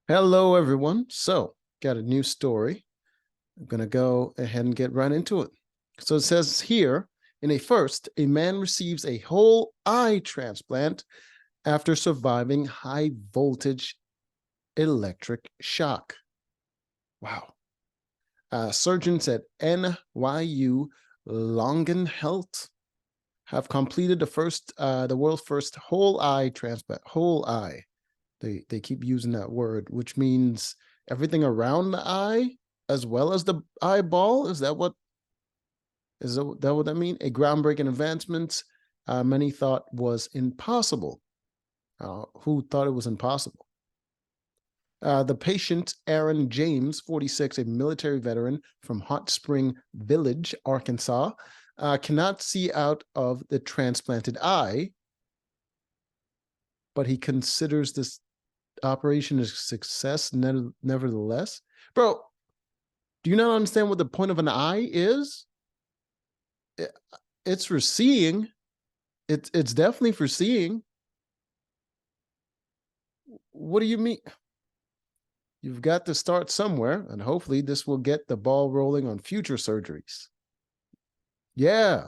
Hello, everyone. So, got a new story. I'm going to go ahead and get right into it. So, it says here in a first, a man receives a whole eye transplant after surviving high voltage electric shock. Wow. Surgeons at NYU Longan Health have completed the world's first whole eye transplant. Whole eye. They keep using that word, which means everything around the eye as well as the eyeball. Is that what that mean? A groundbreaking advancement many thought was impossible. Who thought it was impossible? The patient, Aaron James, 46, a military veteran from Hot Spring Village, Arkansas, cannot see out of the transplanted eye, but he considers this operation a success nevertheless. Bro, do you not understand what the point of an eye is? It's for seeing. It's definitely for seeing. What do you mean? You've got to start somewhere, and hopefully this will get the ball rolling on future surgeries. Yeah.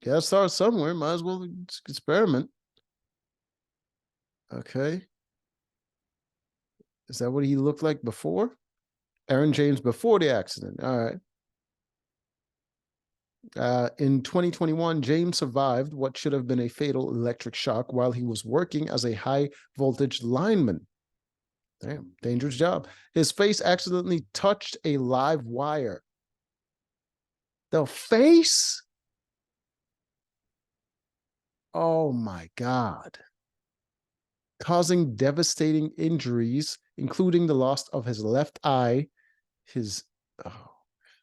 Gotta start somewhere. Might as well experiment. Okay. Is that what he looked like before? Aaron James before the accident. All right. In 2021, James survived what should have been a fatal electric shock while he was working as a high voltage lineman. Damn, dangerous job. His face accidentally touched a live wire. The face? Oh my God. Causing devastating injuries, including the loss of his left eye, oh,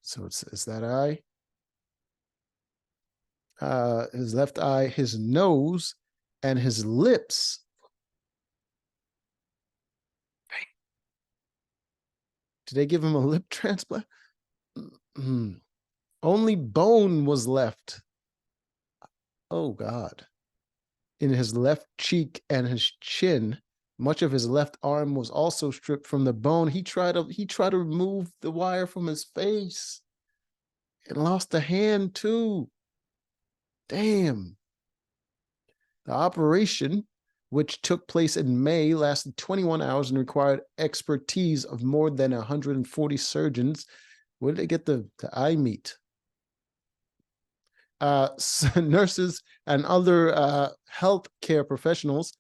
so it's that eye? His left eye, his nose, and his lips. Did they give him a lip transplant? Mm-hmm. Only bone was left. Oh, God. In his left cheek and his chin. Much of his left arm was also stripped from the bone. He tried to remove the wire from his face and lost a hand too. Damn. The operation, which took place in May, lasted 21 hours and required expertise of more than 140 surgeons. Where did they get the eye meat? Nurses and other healthcare professionals.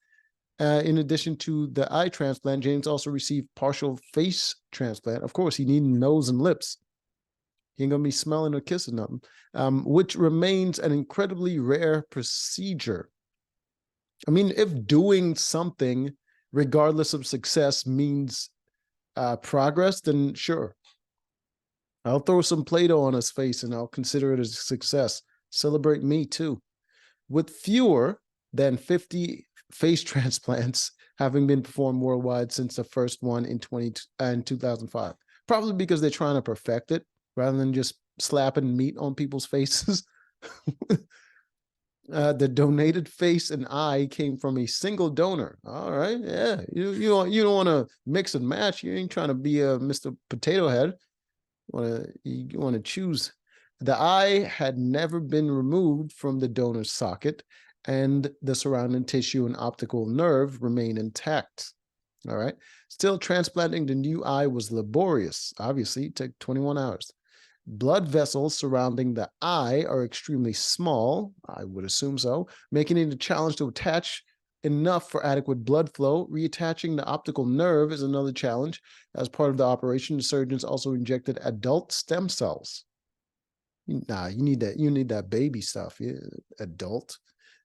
In addition to the eye transplant, James also received partial face transplant. Of course, he needed nose and lips. He ain't gonna be smelling or kissing nothing, which remains an incredibly rare procedure. I mean, if doing something, regardless of success, means progress, then sure. I'll throw some Play-Doh on his face and I'll consider it a success. Celebrate me too. With fewer than 50 face transplants having been performed worldwide since the first one in 2005. Probably because they're trying to perfect it rather than just slapping meat on people's faces. The donated face and eye came from a single donor. All right, yeah. You don't want to mix and match. You ain't trying to be a Mr. Potato Head. You want to choose. The eye had never been removed from the donor's socket, and the surrounding tissue and optical nerve remain intact. All right. Still, transplanting the new eye was laborious. Obviously, it took 21 hours. Blood vessels surrounding the eye are extremely small, I would assume so, making it a challenge to attach enough for adequate blood flow. Reattaching the optical nerve is another challenge. As part of the operation, the surgeons also injected adult stem cells. Nah, you need that baby stuff, yeah, adult.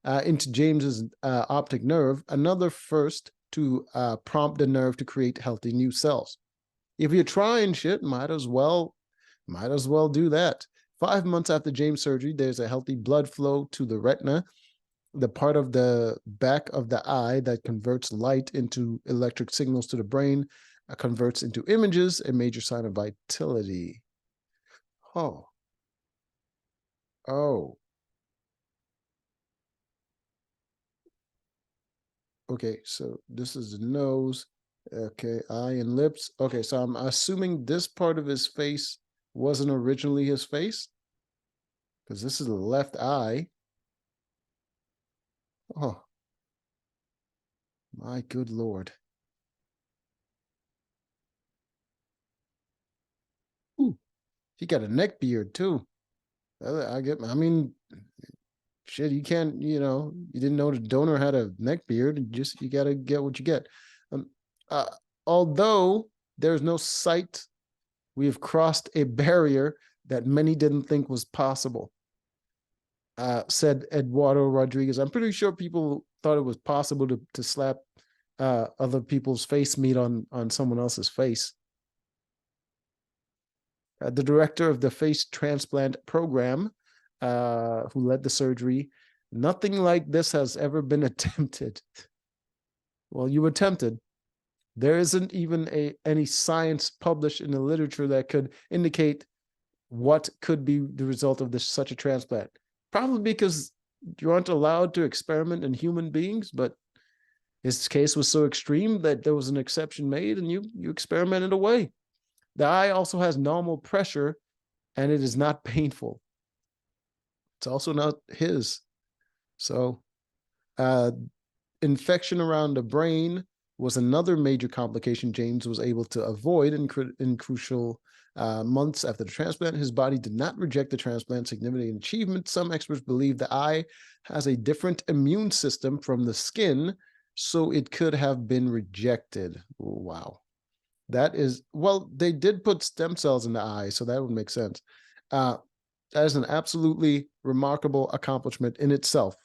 Into James's optic nerve, another first to prompt the nerve to create healthy new cells. If you're trying shit, might as well do that. 5 months after James' surgery, there's a healthy blood flow to the retina, the part of the back of the eye that converts light into electric signals to the brain, converts into images, a major sign of vitality. Oh. Oh. Okay, so this is the nose, Okay, eye and lips. Okay, so I'm assuming this part of his face wasn't originally his face because this is the left eye. Oh, my good Lord. Ooh, he got a neck beard too. I mean, shit, you can't, you didn't know the donor had a neck beard. You got to get what you get. Um, uh, although there's no sight, we have crossed a barrier that many didn't think was possible, said Eduardo Rodriguez. I'm pretty sure people thought it was possible to slap other people's face meat on someone else's face. The director of the face transplant program, who led the surgery, nothing like this has ever been attempted. Well, you attempted. There isn't even any science published in the literature that could indicate what could be the result of such a transplant. Probably because you aren't allowed to experiment in human beings, but his case was so extreme that there was an exception made and you experimented away. The eye also has normal pressure and it is not painful. It's also not his. So, uh, infection around the brain was another major complication James was able to avoid in crucial months after the transplant. His body did not reject the transplant, significant achievement. Some experts believe the eye has a different immune system from the skin, so it could have been rejected. Wow. That is, well, they did put stem cells in the eye, so that would make sense. Uh, that is an absolutely remarkable accomplishment in itself.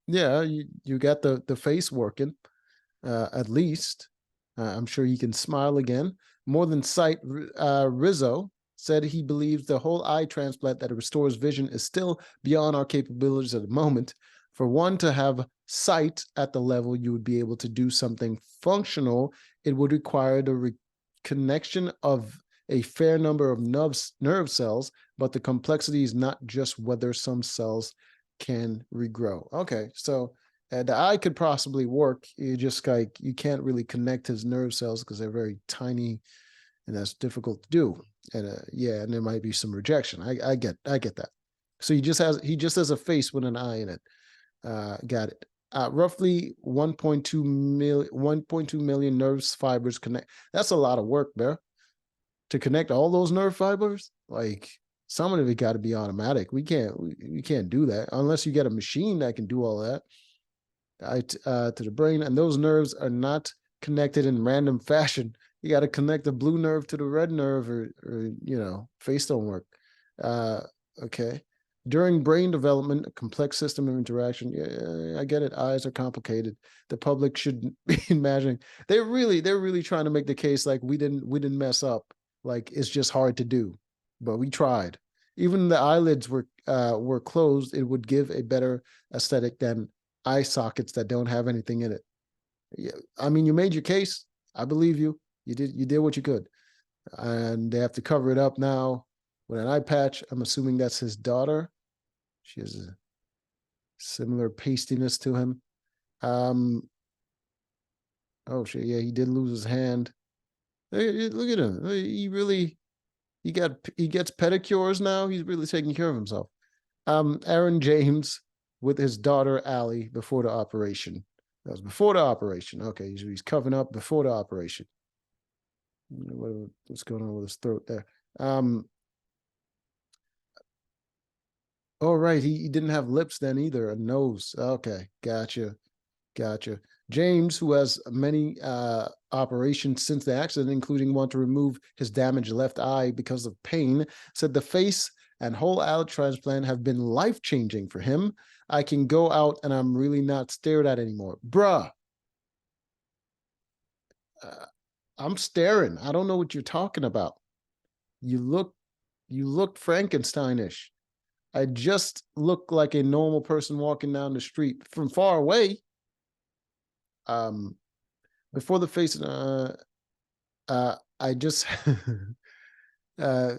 Yeah, you got the face working, at least. I'm sure he can smile again. More than sight, Rizzo said he believes the whole eye transplant that restores vision is still beyond our capabilities at the moment. For one to have sight at the level you would be able to do something functional, it would require the connection of a fair number of nerve cells, but the complexity is not just whether some cells can regrow. Okay, so the eye could possibly work. You just like you can't really connect his nerve cells because they're very tiny, and that's difficult to do. And yeah, and there might be some rejection. I get that. So he just has a face with an eye in it. Got it. Roughly 1.2 million nerves fibers connect. That's a lot of work, there to connect all those nerve fibers. Like some of it got to be automatic. We can't do that unless you get a machine that can do all that. To the brain, and those nerves are not connected in random fashion. You got to connect the blue nerve to the red nerve, or face don't work. Uh, okay. During brain development, a complex system of interaction. Yeah, I get it. Eyes are complicated. The public should be imagining. They're really trying to make the case like we didn't mess up. Like it's just hard to do, but we tried. Even the eyelids were closed. It would give a better aesthetic than eye sockets that don't have anything in it. Yeah, I mean, you made your case. I believe you. You did what you could, and they have to cover it up now with an eye patch. I'm assuming that's his daughter. She has a similar pastiness to him. Um. Oh shit! Yeah, he did lose his hand. Hey, look at him. He gets pedicures now. He's really taking care of himself. Aaron James with his daughter Allie before the operation. That was before the operation. Okay, he's covering up before the operation. What's going on with his throat there? Oh, right. He didn't have lips then either, a nose. Okay, gotcha. James, who has many operations since the accident, including one to remove his damaged left eye because of pain, said the face and whole eye transplant have been life-changing for him. I can go out and I'm really not stared at anymore. Bruh, uh, I'm staring. I don't know what you're talking about. You look Frankensteinish. I just look like a normal person walking down the street from far away. Um, before the face, I just uh,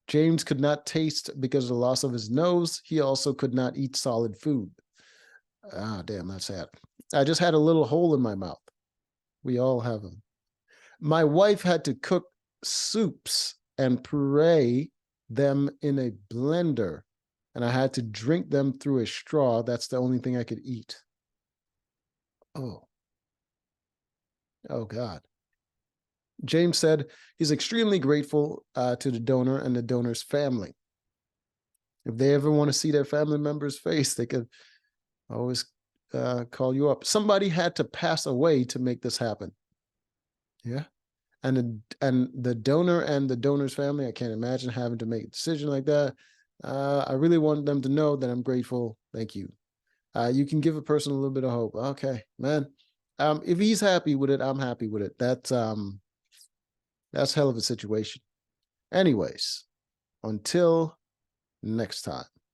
James could not taste because of the loss of his nose. He also could not eat solid food. Ah, damn, that's sad. I just had a little hole in my mouth. We all have them. My wife had to cook soups and puree them in a blender, and I had to drink them through a straw. That's the only thing I could eat. Oh, oh God. James said he's extremely grateful to the donor and the donor's family. If they ever want to see their family member's face, they could always call you up. Somebody had to pass away to make this happen. Yeah. And the donor and the donor's family, I can't imagine having to make a decision like that. I really want them to know that I'm grateful. Thank you. You can give a person a little bit of hope. Okay, man. If he's happy with it, I'm happy with it. That's hell of a situation. Anyways, until next time.